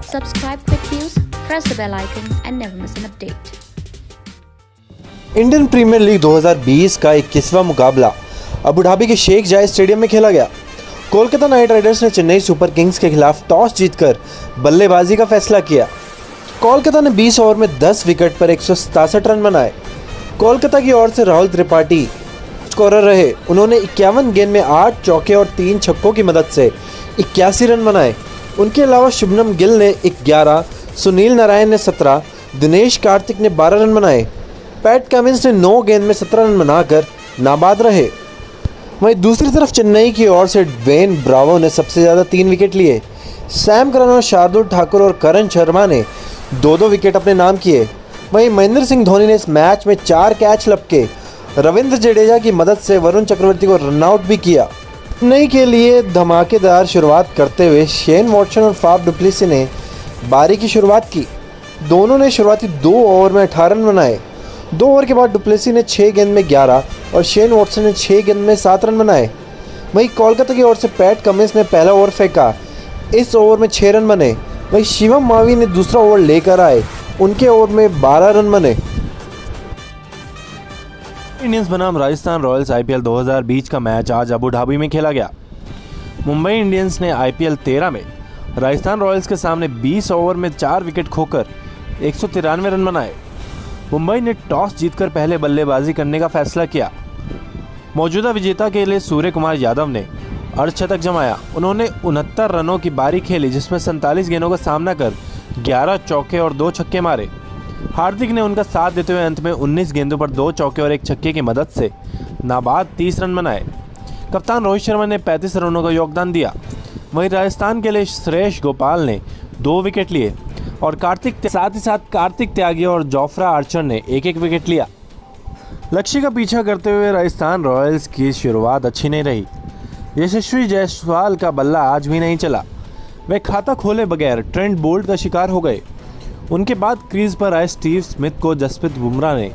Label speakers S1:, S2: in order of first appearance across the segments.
S1: Subscribe Quick Views, press the bell icon and never miss an update.
S2: Indian premier league 2020 का 21वां मुकाबला Abu Dhabi के शेख जायद stadium में खेला गया। कोलकाता नाइट राइडर्स ने चेन्नई सुपर किंग्स के खिलाफ टॉस जीतकर बल्लेबाजी का फैसला किया। कोलकाता ने 20 ओवर में 10 विकेट पर 167 रन बनाए। कोलकाता की ओर से राहुल त्रिपाठी स्कोरर रहे। उन्होंने 51 गेंद में 8 चौके और 3 छक्कों की मदद से 81 रन बनाए। उनके अलावा शुभमन गिल ने 11, सुनील नारायण ने 17, दिनेश कार्तिक ने 12 रन बनाए। पैट कमिंस ने 9 गेंद में 17 रन बनाकर नाबाद रहे। वहीं दूसरी तरफ चेन्नई की ओर से ड्वेन ब्रावो ने सबसे ज़्यादा 3 विकेट लिए। सैम करन और शार्दुल ठाकुर और करण शर्मा ने 2-2 विकेट अपने नाम किए। वहीं महेंद्र सिंह धोनी ने इस मैच में 4 कैच लपके। रविंद्र जडेजा की मदद से वरुण चक्रवर्ती को रनआउट भी किया। चेन्नई के लिए धमाकेदार शुरुआत करते हुए शेन वॉटसन और फाफ डुप्लेसी ने बारी की शुरुआत की। दोनों ने शुरुआती 2 ओवर में 18 रन बनाए। 2 ओवर के बाद डुप्लेसी ने 6 गेंद में 11 और शेन वॉटसन ने 6 गेंद में 7 रन बनाए। वहीं कोलकाता की ओर से पैट कमिंस ने पहला ओवर फेंका। इस ओवर में 6 रन बने। वहीं शिवम मावी ने दूसरा ओवर लेकर आए। उनके ओवर में 12 रन बने। इंडियंस बनाम राजस्थान रॉयल्स IPL 2020 का मैच आज अबू धाबी में खेला गया। मुंबई इंडियंस ने IPL 13 में राजस्थान रॉयल्स के सामने 20 ओवर में 4 विकेट खोकर 193 रन बनाए। मुंबई ने टॉस जीतकर पहले बल्लेबाजी करने का फैसला किया। मौजूदा विजेता के लिए सूर्य कुमार यादव ने अर्धशतक जमाया। उन्होंने 69 रनों की बारी खेली, जिसमें 47 गेंदों का सामना कर 11 चौके और 2 छक्के मारे। हार्दिक ने उनका साथ देते हुए अंत में 19 गेंदों पर 2 चौके और 1 छक्के की मदद से नाबाद 30 रन बनाए। कप्तान रोहित शर्मा ने 35 रनों का योगदान दिया। वहीं राजस्थान के लिए श्रेयस गोपाल ने 2 विकेट लिए और कार्तिक त्यागी और जोफ्रा आर्चर ने 1-1 विकेट लिया। लक्ष्य का पीछा करते हुए राजस्थान रॉयल्स की शुरुआत अच्छी नहीं रही। यशस्वी जायसवाल का बल्ला आज भी नहीं चला। वे खाता खोले बगैर ट्रेंट बोल्ट का शिकार हो गए। उनके बाद क्रीज पर आए स्टीव स्मिथ को जसप्रीत बुमराह ने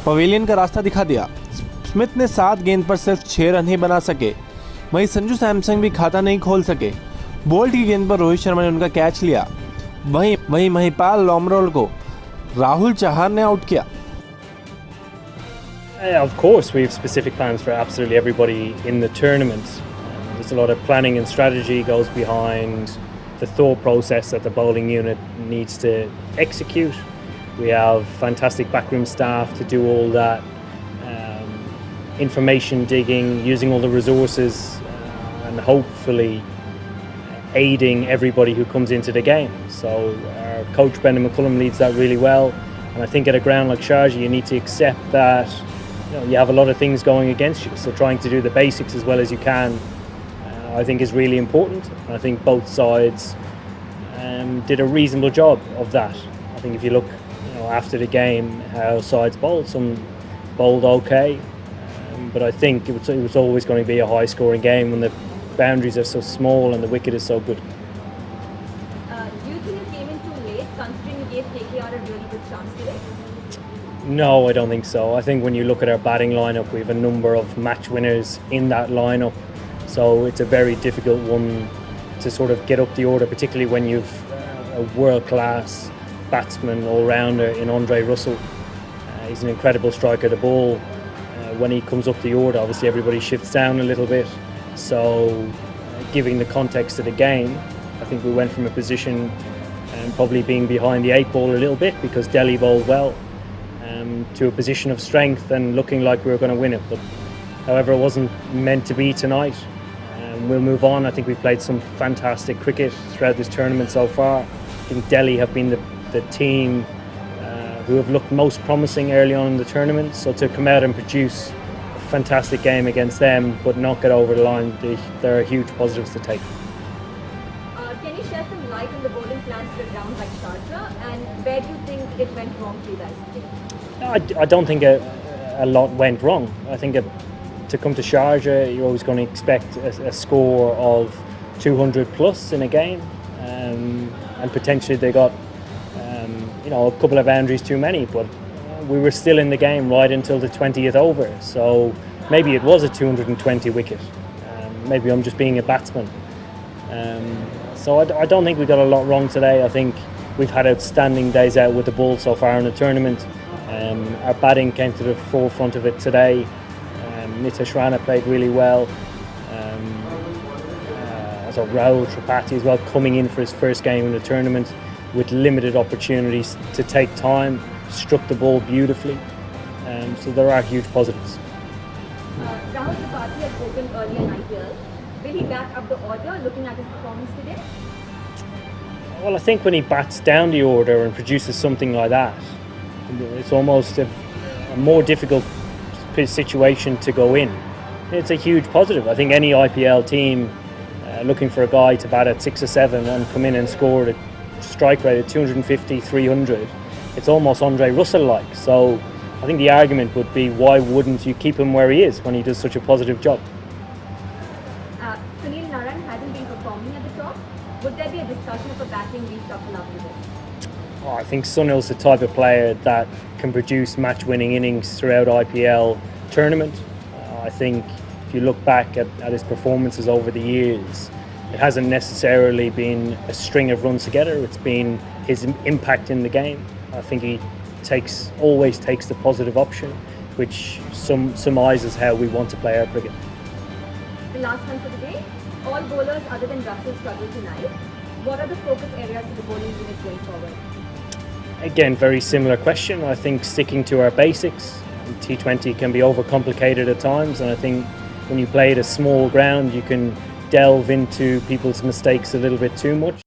S2: पवेलियन का रास्ता दिखा दिया। स्मिथ ने 7 गेंद पर सिर्फ 6 रन ही बना सके। वहीं संजू सैमसन भी खाता नहीं खोल सके। बोल्ट की गेंद पर रोहित शर्मा ने उनका कैच लिया। वहीं महिपाल लोमरोल को राहुल चहार ने आउट किया।
S3: Of course, we have specific plans for absolutely everybody in the tournament. There's a lot of planning and strategy goes behind the thought process that the bowling unit needs to execute. We have fantastic backroom staff to do all that information digging, using all the resources and hopefully aiding everybody who comes into the game. So our coach Brendan McCullum leads that really well, and I think at a ground like Sharjah you need to accept that you have a lot of things going against you, so trying to do the basics as well as you can I think is really important. I think both sides did a reasonable job of that. I think if you look after the game how sides bowled, some bowled okay, but I think it was always going to be a high scoring game when the boundaries are so small and the wicket is so good.
S4: Do you think you came in too late considering you gave KKR a really good chance today?
S3: No, I don't think so. I think when you look at our batting lineup, we have a number of match winners in that lineup. So it's a very difficult one to sort of get up the order, particularly when you've a world-class batsman all-rounder in Andre Russell. He's an incredible striker of the ball. When he comes up the order, obviously everybody shifts down a little bit. So giving the context of the game, I think we went from a position probably being behind the 8 ball a little bit because Delhi bowled well, to a position of strength and looking like we were going to win it. But however, it wasn't meant to be tonight. We'll move on. I think we've played some fantastic cricket throughout this tournament so far. I think Delhi have been the team who have looked most promising early on in the tournament. So to come out and produce a fantastic game against them but not get over the line, there are huge positives to take.
S4: Can you shed some light on the bowling plans for a ground like Sharjah, and where do you think it went wrong for you guys?
S3: I don't think a lot went wrong. I think to come to Sharjah, you're always going to expect a score of 200 plus in a game, and potentially they got a couple of boundaries too many, but we were still in the game right until the 20th over, so maybe it was a 220 wicket. Maybe I'm just being a batsman. So I don't think we got a lot wrong today. I think we've had outstanding days out with the ball so far in the tournament. Our batting came to the forefront of it today. Nitish Rana played really well. So Rahul Tripathi as well, coming in for his first game in the tournament with limited opportunities to take time, struck the ball beautifully. So there are huge positives.
S4: Rahul Tripathi had spoken earlier in IPL. Will he back up the order looking at his performance today?
S3: Well, I think when he bats down the order and produces something like that, it's almost a more difficult situation to go in. It's a huge positive. I think any IPL team looking for a guy to bat at 6 or 7 and come in and score at strike rate at 250, 300, it's almost Andre Russell-like. So I think the argument would be, why wouldn't you keep him where he is when he does such a positive job?
S4: Sunil Narine hasn't been performing at the top. Would there be a discussion of a batting reshuffle after this?
S3: Oh, I think Sunil's the type of player that can produce match-winning innings throughout IPL tournament. I think if you look back at his performances over the years, it hasn't necessarily been a string of runs together. It's been his impact in the game. I think he always takes the positive option, which surmises how we want to play our cricket.
S4: The last one for the day. All bowlers other than Russell struggled tonight. What are the focus areas for the bowling unit going forward?
S3: Again, very similar question. I think sticking to our basics. T20 can be overcomplicated at times, and I think when you play at a small ground, you can delve into people's mistakes a little bit too much.